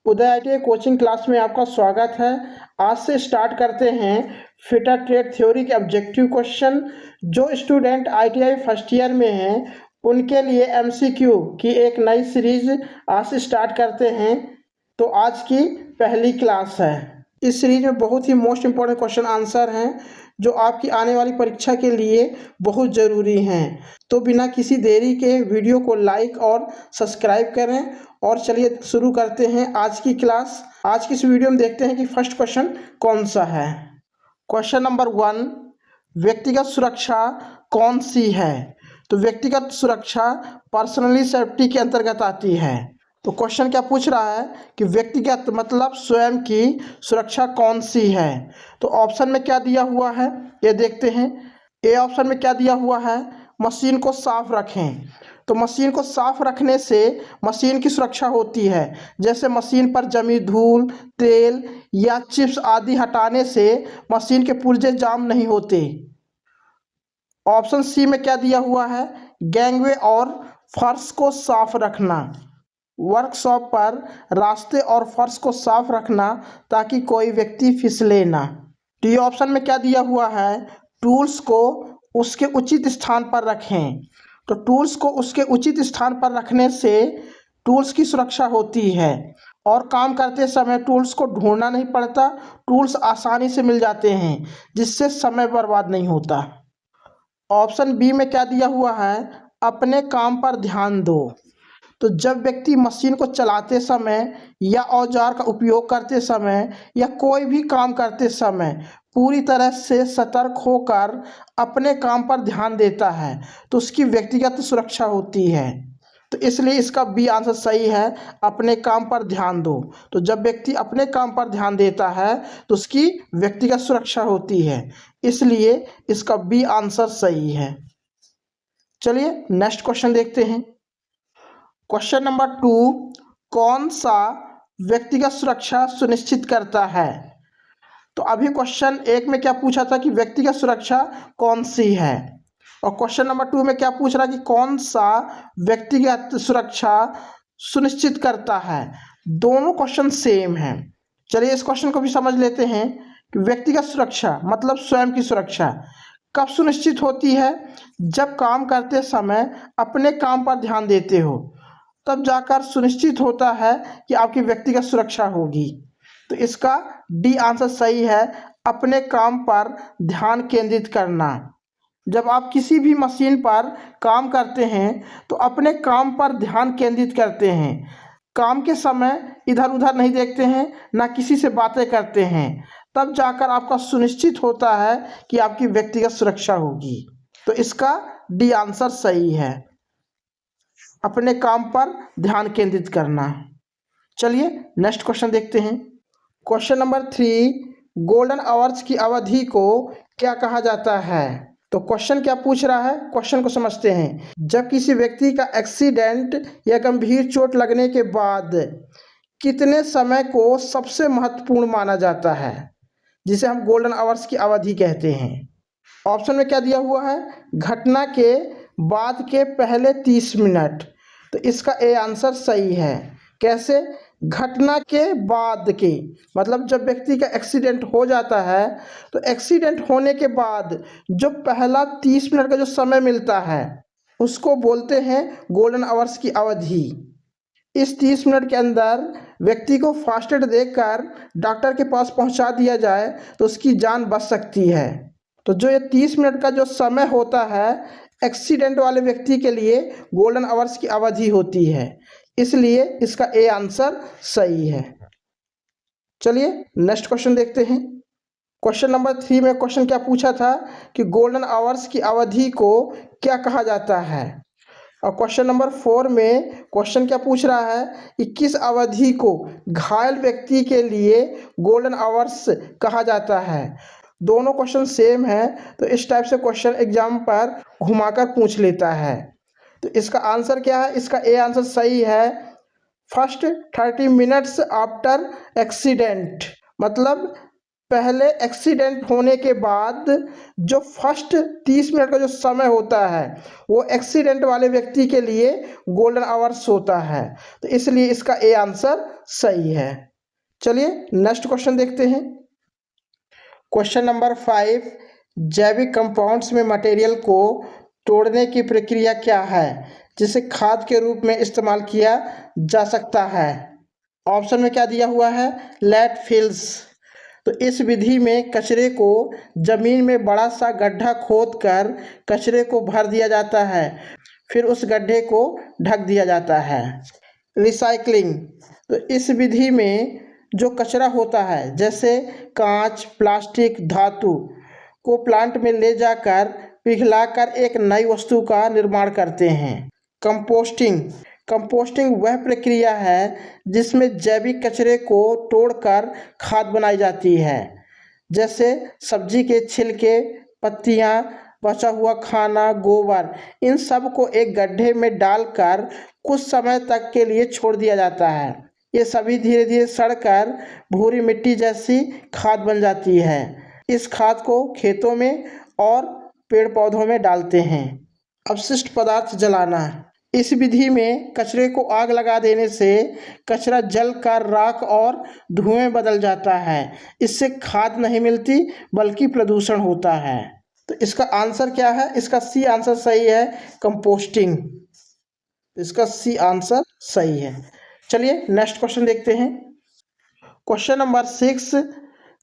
उदय ITI coaching class में आपका स्वागत है। आज से स्टार्ट करते हैं फिटर ट्रेड थ्योरी के ऑब्जेक्टिव क्वेश्चन। जो स्टूडेंट आईटीआई फर्स्ट ईयर में हैं उनके लिए एमसीक्यू की एक नई सीरीज आज से स्टार्ट करते हैं। तो आज की पहली क्लास है। इस सीरीज में बहुत ही मोस्ट इम्पोर्टेंट क्वेश्चन आंसर हैं जो आपकी आने वाली परीक्षा के लिए बहुत ज़रूरी हैं। तो बिना किसी देरी के वीडियो को लाइक और सब्सक्राइब करें। और चलिए शुरू करते हैं आज की क्लास। आज की इस वीडियो में देखते हैं कि फर्स्ट क्वेश्चन कौन सा है। क्वेश्चन नंबर 1, व्यक्तिगत सुरक्षा कौन सी है? तो व्यक्तिगत सुरक्षा पर्सनली सेफ्टी के अंतर्गत आती है। तो क्वेश्चन क्या पूछ रहा है कि व्यक्तिगत मतलब स्वयं की सुरक्षा कौन सी है। तो ऑप्शन में क्या दिया हुआ है ये देखते हैं। ए ऑप्शन में क्या दिया हुआ है, मशीन को साफ रखें। तो मशीन को साफ रखने से मशीन की सुरक्षा होती है, जैसे मशीन पर जमी धूल, तेल या चिप्स आदि हटाने से मशीन के पुर्जे जाम नहीं होते। ऑप्शन सी में क्या दिया हुआ है, गैंगवे और फर्श को साफ रखना। वर्कशॉप पर रास्ते और फर्श को साफ रखना ताकि कोई व्यक्ति फिसले ना। डी ऑप्शन में क्या दिया हुआ है, टूल्स को उसके उचित स्थान पर रखें। तो टूल्स को उसके उचित स्थान पर रखने से टूल्स की सुरक्षा होती है और काम करते समय टूल्स को ढूंढना नहीं पड़ता, टूल्स आसानी से मिल जाते हैं जिससे समय बर्बाद नहीं होता। ऑप्शन बी में क्या दिया हुआ है, अपने काम पर ध्यान दो। तो जब व्यक्ति मशीन को चलाते समय या औजार का उपयोग करते समय या कोई भी काम करते समय पूरी तरह से सतर्क होकर अपने काम पर ध्यान देता है तो उसकी व्यक्तिगत सुरक्षा होती है। तो इसलिए इसका बी आंसर सही है, अपने काम पर ध्यान दो। तो जब व्यक्ति अपने काम पर ध्यान देता है तो उसकी व्यक्तिगत सुरक्षा होती है, इसलिए इसका बी आंसर सही है। चलिए नेक्स्ट क्वेश्चन देखते हैं। क्वेश्चन नंबर 2, कौन सा व्यक्तिगत सुरक्षा सुनिश्चित करता है? तो अभी क्वेश्चन 1 में क्या पूछा था कि व्यक्तिगत सुरक्षा कौन सी है, और क्वेश्चन नंबर 2 में क्या पूछ रहा है कि कौन सा व्यक्तिगत सुरक्षा सुनिश्चित करता है। दोनों क्वेश्चन सेम हैं। चलिए इस क्वेश्चन को भी समझ लेते हैं कि व्यक्तिगत सुरक्षा मतलब स्वयं की सुरक्षा कब सुनिश्चित होती है, जब काम करते समय अपने काम पर ध्यान देते हो, तब जाकर सुनिश्चित होता है कि आपकी व्यक्तिगत सुरक्षा होगी। तो इसका डी आंसर सही है, अपने काम पर ध्यान केंद्रित करना। जब आप किसी भी मशीन पर काम करते हैं तो अपने काम पर ध्यान केंद्रित करते हैं, काम के समय इधर उधर नहीं देखते हैं, ना किसी से बातें करते हैं, तब जाकर आपका सुनिश्चित होता है कि आपकी व्यक्तिगत सुरक्षा होगी। तो इसका डी आंसर सही है, अपने काम पर ध्यान केंद्रित करना। चलिए नेक्स्ट क्वेश्चन देखते हैं। क्वेश्चन नंबर 3, गोल्डन आवर्स की अवधि को क्या कहा जाता है? तो क्वेश्चन क्या पूछ रहा है, क्वेश्चन को समझते हैं। जब किसी व्यक्ति का एक्सीडेंट या गंभीर चोट लगने के बाद कितने समय को सबसे महत्वपूर्ण माना जाता है, जिसे हम गोल्डन आवर्स की अवधि कहते हैं। ऑप्शन में क्या दिया हुआ है, घटना के बाद के पहले 30 मिनट। तो इसका ए आंसर सही है। कैसे? घटना के बाद के मतलब जब व्यक्ति का एक्सीडेंट हो जाता है तो एक्सीडेंट होने के बाद जो पहला 30 मिनट का जो समय मिलता है उसको बोलते हैं गोल्डन आवर्स की अवधि। इस 30 मिनट के अंदर व्यक्ति को फर्स्ट एड देकर डॉक्टर के पास पहुंचा दिया जाए तो उसकी जान बच सकती है। तो जो ये 30 मिनट का जो समय होता है एक्सीडेंट वाले व्यक्ति के लिए गोल्डन आवर्स की अवधि होती है, इसलिए इसका ए आंसर सही है। चलिए नेक्स्ट क्वेश्चन देखते हैं। क्वेश्चन नंबर 3 में क्वेश्चन क्या पूछा था कि गोल्डन आवर्स की अवधि को क्या कहा जाता है, और क्वेश्चन नंबर 4 में क्वेश्चन क्या पूछ रहा है कि किस अवधि को घायल व्यक्ति के लिए गोल्डन आवर्स कहा जाता है। दोनों क्वेश्चन सेम है, तो इस टाइप से क्वेश्चन एग्जाम पर घुमाकर पूछ लेता है। तो इसका आंसर क्या है, इसका ए आंसर सही है, फर्स्ट 30 मिनट्स आफ्टर एक्सीडेंट। मतलब पहले एक्सीडेंट होने के बाद जो फर्स्ट 30 मिनट का जो समय होता है वो एक्सीडेंट वाले व्यक्ति के लिए गोल्डन आवर्स होता है, तो इसलिए इसका ए आंसर सही है। चलिए नेक्स्ट क्वेश्चन देखते हैं। क्वेश्चन नंबर 5, जैविक कंपाउंड्स में मटेरियल को तोड़ने की प्रक्रिया क्या है जिसे खाद के रूप में इस्तेमाल किया जा सकता है? ऑप्शन में क्या दिया हुआ है? लैंडफिल्स। तो इस विधि में कचरे को जमीन में बड़ा सा गड्ढा खोदकर कचरे को भर दिया जाता है, फिर उस गड्ढे को ढक दिया जाता है। रिसाइकलिंग, तो इस विधि में जो कचरा होता है जैसे कांच, प्लास्टिक, धातु को प्लांट में ले जाकर पिघलाकर एक नई वस्तु का निर्माण करते हैं। कंपोस्टिंग, कंपोस्टिंग वह प्रक्रिया है जिसमें जैविक कचरे को तोड़कर खाद बनाई जाती है, जैसे सब्जी के छिलके, पत्तियां, बचा हुआ खाना, गोबर, इन सब को एक गड्ढे में डालकर कुछ समय तक के लिए छोड़ दिया जाता है। ये सभी धीरे धीरे सड़कर भूरी मिट्टी जैसी खाद बन जाती है। इस खाद को खेतों में और पेड़ पौधों में डालते हैं। अपशिष्ट पदार्थ जलाना, इस विधि में कचरे को आग लगा देने से कचरा जलकर राख और धुएं में बदल जाता है। इससे खाद नहीं मिलती बल्कि प्रदूषण होता है। तो इसका आंसर क्या है? इसका सी आंसर सही है, कंपोस्टिंग। इसका सी आंसर सही है। चलिए नेक्स्ट क्वेश्चन देखते हैं। क्वेश्चन नंबर 6,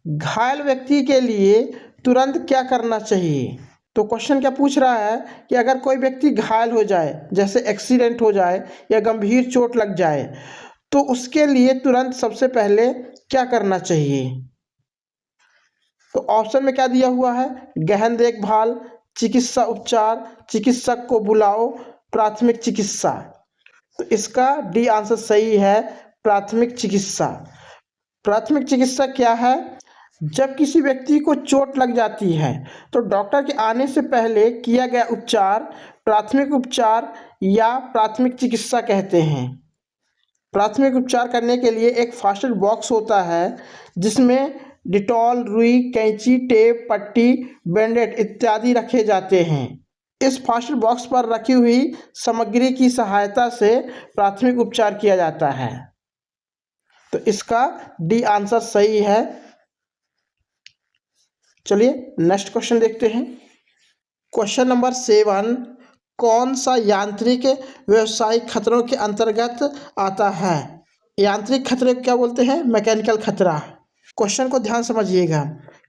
घायल व्यक्ति के लिए तुरंत क्या करना चाहिए? तो क्वेश्चन क्या पूछ रहा है कि अगर कोई व्यक्ति घायल हो जाए, जैसे एक्सीडेंट हो जाए या गंभीर चोट लग जाए, तो उसके लिए तुरंत सबसे पहले क्या करना चाहिए? तो ऑप्शन में क्या दिया हुआ है? गहन देखभाल, चिकित्सा उपचार, चिकित्सक को बुलाओ, प्राथमिक चिकित्सा। तो इसका डी आंसर सही है, प्राथमिक चिकित्सा। प्राथमिक चिकित्सा क्या है? जब किसी व्यक्ति को चोट लग जाती है तो डॉक्टर के आने से पहले किया गया उपचार प्राथमिक उपचार या प्राथमिक चिकित्सा कहते हैं। प्राथमिक उपचार करने के लिए एक फर्स्ट एड बॉक्स होता है जिसमें डिटॉल, रुई, कैंची, टेप, पट्टी, बैंडेड इत्यादि रखे जाते हैं। इस फर्स्ट एड बॉक्स पर रखी हुई सामग्री की सहायता से प्राथमिक उपचार किया जाता है। तो इसका डी आंसर सही है। चलिए नेक्स्ट क्वेश्चन देखते हैं। क्वेश्चन नंबर 7, कौन सा यांत्रिक व्यावसायिक खतरों के अंतर्गत आता है? यांत्रिक खतरे को क्या बोलते हैं? मैकेनिकल खतरा। क्वेश्चन को ध्यान समझिएगा।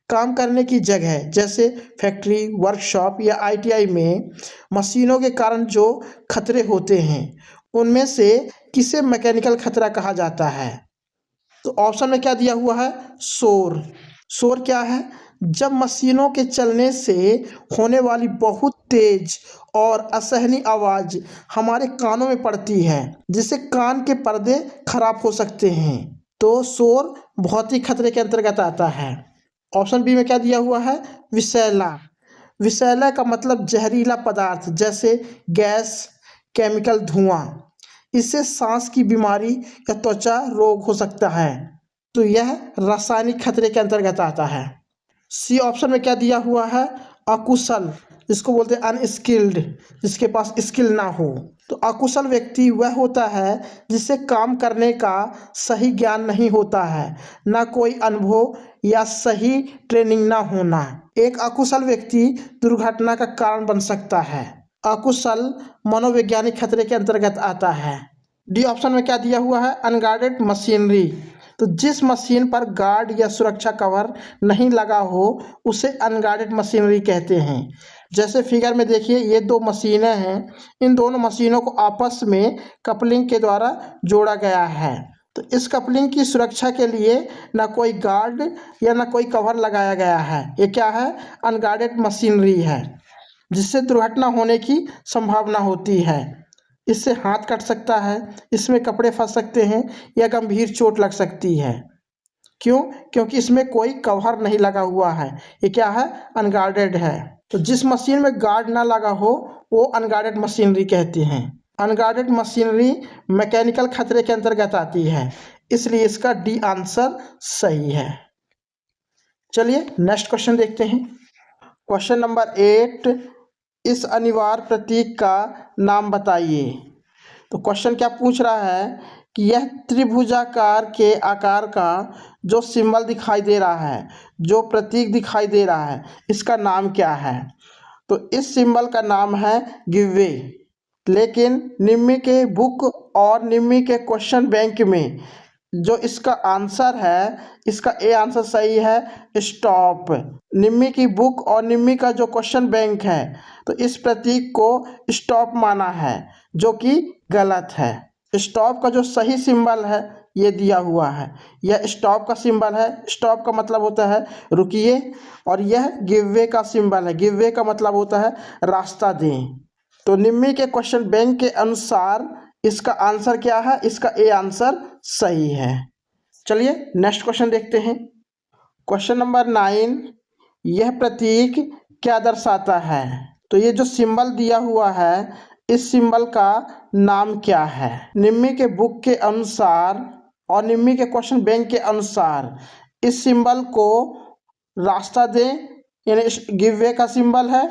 काम करने की जगह जैसे फैक्ट्री, वर्कशॉप या आईटीआई में मशीनों के कारण जो खतरे होते हैं उनमें से किसे मैकेनिकल खतरा कहा जाता है? तो ऑप्शन में क्या दिया हुआ है? शोर। शोर क्या है? जब मशीनों के चलने से होने वाली बहुत तेज और असहनीय आवाज़ हमारे कानों में पड़ती है जिससे कान के पर्दे खराब हो सकते हैं, तो शोर भौतिक खतरे के अंतर्गत आता है। ऑप्शन बी में क्या दिया हुआ है? विषैला। विषैला का मतलब जहरीला पदार्थ जैसे गैस, केमिकल, धुआं। इससे सांस की बीमारी या त्वचा रोग हो सकता है, तो यह रासायनिक खतरे के अंतर्गत आता है। सी ऑप्शन में क्या दिया हुआ है? अकुशल, जिसको बोलते हैं अनस्किल्ड, जिसके पास स्किल ना हो। तो अकुशल व्यक्ति वह होता है जिसे काम करने का सही ज्ञान नहीं होता है, ना कोई अनुभव या सही ट्रेनिंग ना होना। एक अकुशल व्यक्ति दुर्घटना का कारण बन सकता है। अकुशल मनोवैज्ञानिक खतरे के अंतर्गत आता है। डी ऑप्शन में क्या दिया हुआ है? Unguarded machinery. तो जिस मशीन पर गार्ड या सुरक्षा कवर नहीं लगा हो उसे अनगार्डेड मशीनरी कहते हैं। जैसे फिगर में देखिए, ये दो मशीनें हैं, इन दोनों मशीनों को आपस में कपलिंग के द्वारा जोड़ा गया है। तो इस कपलिंग की सुरक्षा के लिए ना कोई गार्ड या ना कोई कवर लगाया गया है। ये क्या है? अनगार्डेड मशीनरी है, जिससे दुर्घटना होने की संभावना होती है। इससे हाथ कट सकता है, इसमें कपड़े फंस सकते हैं या गंभीर चोट लग सकती है। क्यों? क्योंकि इसमें कोई कवर नहीं लगा हुआ है। ये क्या है? अनगार्डेड है। तो जिस मशीन में गार्ड ना लगा हो वो अनगार्डेड मशीनरी कहते हैं। अनगार्डेड मशीनरी मैकेनिकल खतरे के अंतर्गत आती है, इसलिए इसका डी आंसर सही है। चलिए नेक्स्ट क्वेश्चन देखते हैं। क्वेश्चन नंबर 8, इस अनिवार्य प्रतीक का नाम बताइए। तो क्वेश्चन क्या पूछ रहा है कि यह त्रिभुजाकार के आकार का जो सिंबल दिखाई दे रहा है, जो प्रतीक दिखाई दे रहा है, इसका नाम क्या है। तो इस सिंबल का नाम है गिवे। लेकिन निम्मी के बुक और निम्मी के क्वेश्चन बैंक में जो इसका आंसर है, इसका ए आंसर सही है स्टॉप। निम्मी की बुक और निम्मी का जो क्वेश्चन बैंक है, तो इस प्रतीक को स्टॉप माना है, जो कि गलत है। स्टॉप का जो सही सिंबल है ये दिया हुआ है, यह स्टॉप का सिंबल है। स्टॉप का मतलब होता है रुकिए, और यह गिव का सिंबल है। गिव का मतलब होता है रास्ता दें। तो निम्मी के क्वेश्चन बैंक के अनुसार इसका आंसर क्या है, इसका ए आंसर सही है। चलिए नेक्स्ट क्वेश्चन देखते हैं। क्वेश्चन नंबर 9, यह प्रतीक क्या दर्शाता है। तो ये जो सिंबल दिया हुआ है, इस सिंबल का नाम क्या है। निम्मी के बुक के अनुसार और निम्मी के क्वेश्चन बैंक के अनुसार इस सिंबल को रास्ता दें यानी गिव वे का सिंबल है,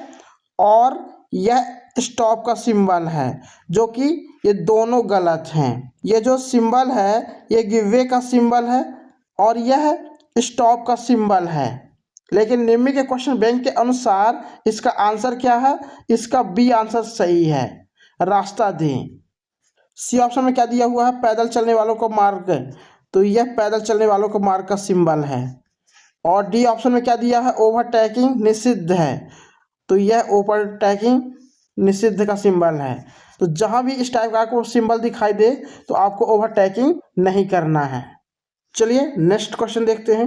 और यह स्टॉप का सिंबल है, जो कि ये दोनों गलत हैं। ये जो सिंबल है ये गिव वे का सिंबल है और यह स्टॉप का सिंबल है। लेकिन निम्मी के क्वेश्चन बैंक के अनुसार इसका आंसर क्या है, इसका बी आंसर सही है, रास्ता दें। सी ऑप्शन में क्या दिया हुआ है, पैदल चलने वालों को मार्ग। तो यह पैदल चलने वालों को मार्ग का सिंबल है। और डी ऑप्शन में क्या दिया है, ओवरटेकिंग निषिद्ध है। तो यह ओवरटेकिंग निषिद्ध का सिंबल है। तो जहां भी इस टाइप का आपको सिंबल दिखाई दे तो आपको ओवरटेकिंग नहीं करना है। चलिए नेक्स्ट क्वेश्चन देखते हैं।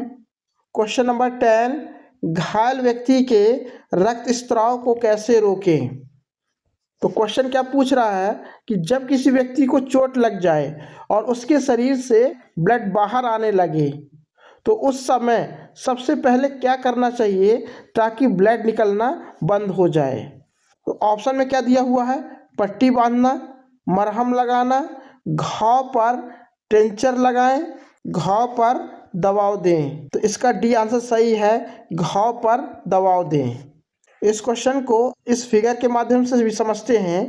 क्वेश्चन नंबर 10, घायल व्यक्ति के रक्त स्त्राव को कैसे रोकें। तो क्वेश्चन क्या पूछ रहा है कि जब किसी व्यक्ति को चोट लग जाए और उसके शरीर से ब्लड बाहर आने लगे, तो उस समय सबसे पहले क्या करना चाहिए ताकि ब्लड निकलना बंद हो जाए। तो ऑप्शन में क्या दिया हुआ है, पट्टी बांधना, मरहम लगाना, घाव पर टेंचर लगाएं, घाव पर दबाव दें। तो इसका डी आंसर सही है, घाव पर दबाव दें। इस क्वेश्चन को इस फिगर के माध्यम से भी समझते हैं।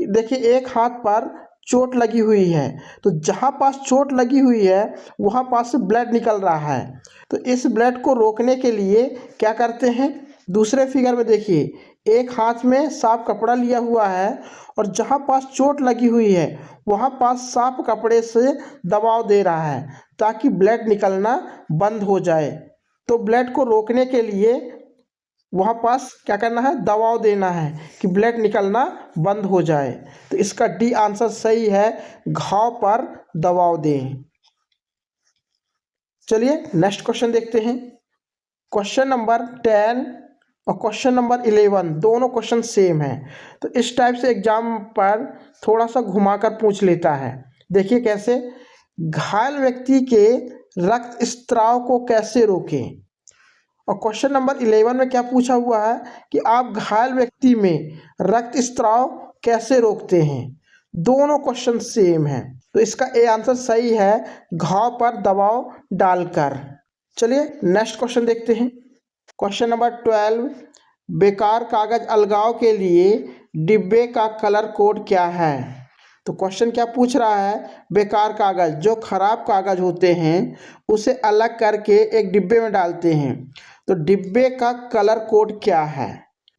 देखिए एक हाथ पर चोट लगी हुई है, तो जहाँ पास चोट लगी हुई है वहाँ पास से ब्लड निकल रहा है। तो इस ब्लड को रोकने के लिए क्या करते हैं, दूसरे फिगर में देखिए एक हाथ में साफ कपड़ा लिया हुआ है और जहाँ पास चोट लगी हुई है वहाँ पास साफ कपड़े से दबाव दे रहा है ताकि ब्लड निकलना बंद हो जाए। तो ब्लड को रोकने के लिए वहाँ पास क्या करना है, दबाव देना है कि ब्लड निकलना बंद हो जाए। तो इसका डी आंसर सही है, घाव पर दबाव दें। चलिए नेक्स्ट क्वेश्चन देखते हैं। क्वेश्चन नंबर 10 और क्वेश्चन नंबर 11 दोनों क्वेश्चन सेम है। तो इस टाइप से एग्जाम पर थोड़ा सा घुमाकर पूछ लेता है। देखिए कैसे, घायल व्यक्ति के रक्त स्त्राव को कैसे रोकें। और क्वेश्चन नंबर 11 में क्या पूछा हुआ है कि आप घायल व्यक्ति में रक्त स्त्राव कैसे रोकते हैं। दोनों क्वेश्चन सेम है, तो इसका ए आंसर सही है, घाव पर दबाव डालकर। चलिए नेक्स्ट क्वेश्चन देखते हैं। क्वेश्चन नंबर 12, बेकार कागज अलगाव के लिए डिब्बे का कलर कोड क्या है। तो क्वेश्चन क्या पूछ रहा है, बेकार कागज जो खराब कागज होते हैं उसे अलग करके एक डिब्बे में डालते हैं, तो डिब्बे का कलर कोड क्या है।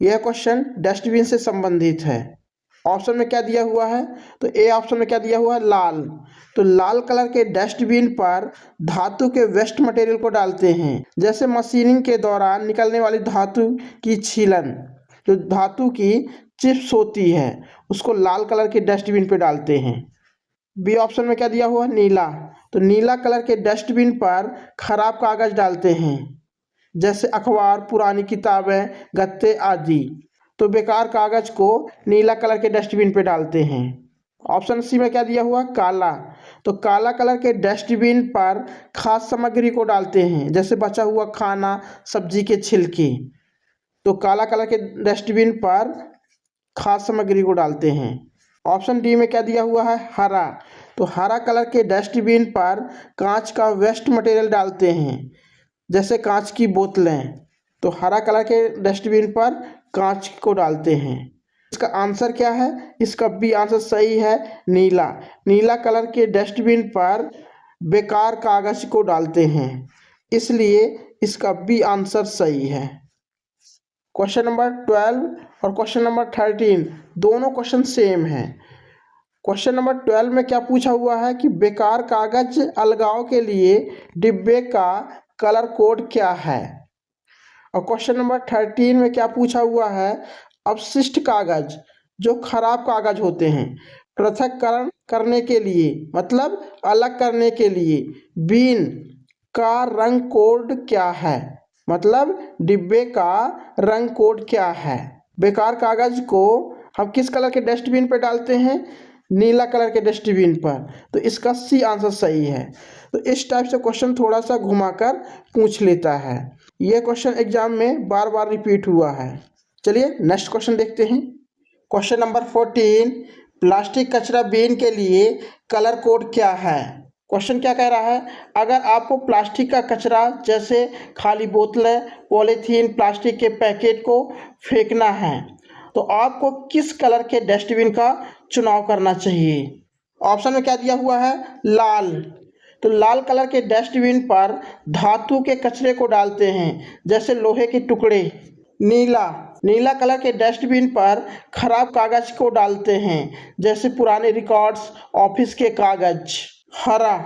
यह क्वेश्चन डस्टबिन से संबंधित है। ऑप्शन में क्या दिया हुआ है, तो ए ऑप्शन में क्या दिया हुआ है, लाल। तो लाल कलर के डस्टबिन पर धातु के वेस्ट मटेरियल को डालते हैं, जैसे मशीनिंग के दौरान निकलने वाली धातु की छीलन, जो धातु की चिप्स होती है उसको लाल कलर के डस्टबिन पे डालते हैं। बी ऑप्शन में क्या दिया हुआ है, नीला। तो नीला कलर के डस्टबिन पर खराब कागज डालते हैं, जैसे अखबार, पुरानी किताबें, गत्ते आदि। तो बेकार कागज को नीला कलर के डस्टबिन पे डालते हैं। ऑप्शन सी में क्या दिया हुआ, काला। तो काला कलर के डस्टबिन पर खाद्य सामग्री को डालते हैं, जैसे बचा हुआ खाना, सब्जी के छिलके। तो काला कलर के डस्टबिन पर खाद्य सामग्री को डालते हैं। ऑप्शन डी में क्या दिया हुआ है, हरा। तो हरा कलर के डस्टबिन पर कांच का वेस्ट मटेरियल डालते हैं, जैसे कांच की बोतलें, तो हरा कलर के डस्टबिन पर कांच को डालते हैं। इसका आंसर क्या है? इसका बी आंसर सही है, नीला। नीला कलर के डस्टबिन पर बेकार कागज को डालते हैं, इसलिए इसका बी आंसर सही है। क्वेश्चन नंबर 12 और क्वेश्चन नंबर 13 दोनों क्वेश्चन सेम हैं। क्वेश्चन नंबर 12 में क्या पूछा हुआ है कि बेकार कागज अलगाव के लिए डिब्बे का कलर कोड क्या है। और क्वेश्चन नंबर 13 में क्या पूछा हुआ है, अपशिष्ट कागज जो खराब कागज होते हैं पृथक्करण करने के लिए, मतलब अलग करने के लिए बीन का रंग कोड क्या है, मतलब डिब्बे का रंग कोड क्या है। बेकार कागज को हम किस कलर के डस्टबिन पर डालते हैं? नीला कलर के डस्टबिन पर, तो इसका सी आंसर सही है। तो इस टाइप से क्वेश्चन थोड़ा सा घुमाकर पूछ लेता है। यह क्वेश्चन एग्जाम में बार बार रिपीट हुआ है। चलिए नेक्स्ट क्वेश्चन देखते हैं। क्वेश्चन नंबर 14, प्लास्टिक कचरा बिन के लिए कलर कोड क्या है। क्वेश्चन क्या कह रहा है, अगर आपको प्लास्टिक का कचरा जैसे खाली बोतलें, पॉलीथीन, प्लास्टिक के पैकेट को फेंकना है तो आपको किस कलर के डस्टबिन का चुनाव करना चाहिए। ऑप्शन में क्या दिया हुआ है, लाल। तो लाल कलर के डस्टबिन पर धातु के कचरे को डालते हैं, जैसे लोहे के टुकड़े। नीला, नीला कलर के डस्टबिन पर खराब कागज को डालते हैं, जैसे पुराने रिकॉर्ड्स, ऑफिस के कागज। हरा,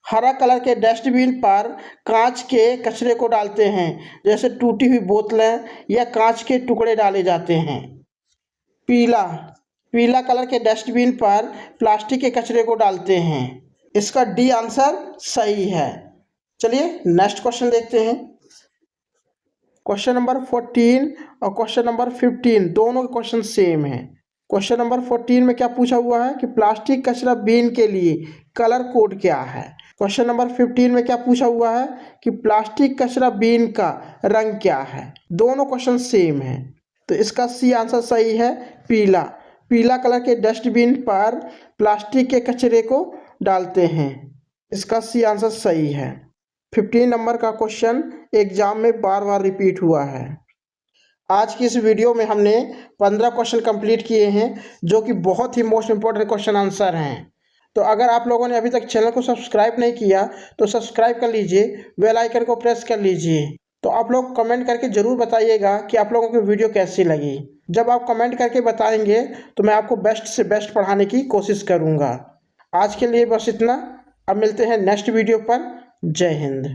हरा कलर के डस्टबिन पर कांच के कचरे को डालते हैं, जैसे टूटी हुई बोतलें या कांच के टुकड़े डाले जाते हैं। पीला, पीला कलर के डस्टबिन पर प्लास्टिक के कचरे को डालते हैं। इसका डी आंसर सही है। चलिए नेक्स्ट क्वेश्चन देखते हैं। क्वेश्चन नंबर 14 और क्वेश्चन नंबर 15 दोनों के क्वेश्चन सेम हैं। क्वेश्चन नंबर 14 में क्या पूछा हुआ है कि प्लास्टिक कचरा बिन के लिए कलर कोड क्या है। क्वेश्चन नंबर 15 में क्या पूछा हुआ है कि प्लास्टिक कचरा बिन का रंग क्या है। दोनों क्वेश्चन सेम हैं, तो इसका सी आंसर सही है, पीला। पीला कलर के डस्टबिन पर प्लास्टिक के कचरे को डालते हैं, इसका सी आंसर सही है। 15 नंबर का क्वेश्चन एग्जाम में बार बार रिपीट हुआ है। आज की इस वीडियो में हमने 15 क्वेश्चन कंप्लीट किए हैं, जो कि बहुत ही मोस्ट इंपॉर्टेंट क्वेश्चन आंसर हैं। तो अगर आप लोगों ने अभी तक चैनल को सब्सक्राइब नहीं किया तो सब्सक्राइब कर लीजिए, बेल आइकन को प्रेस कर लीजिए। तो आप लोग कमेंट करके ज़रूर बताइएगा कि आप लोगों को वीडियो कैसी लगी। जब आप कमेंट करके बताएंगे तो मैं आपको बेस्ट से बेस्ट पढ़ाने की कोशिश करूँगा। आज के लिए बस इतना, अब मिलते हैं नेक्स्ट वीडियो पर। जय हिंद।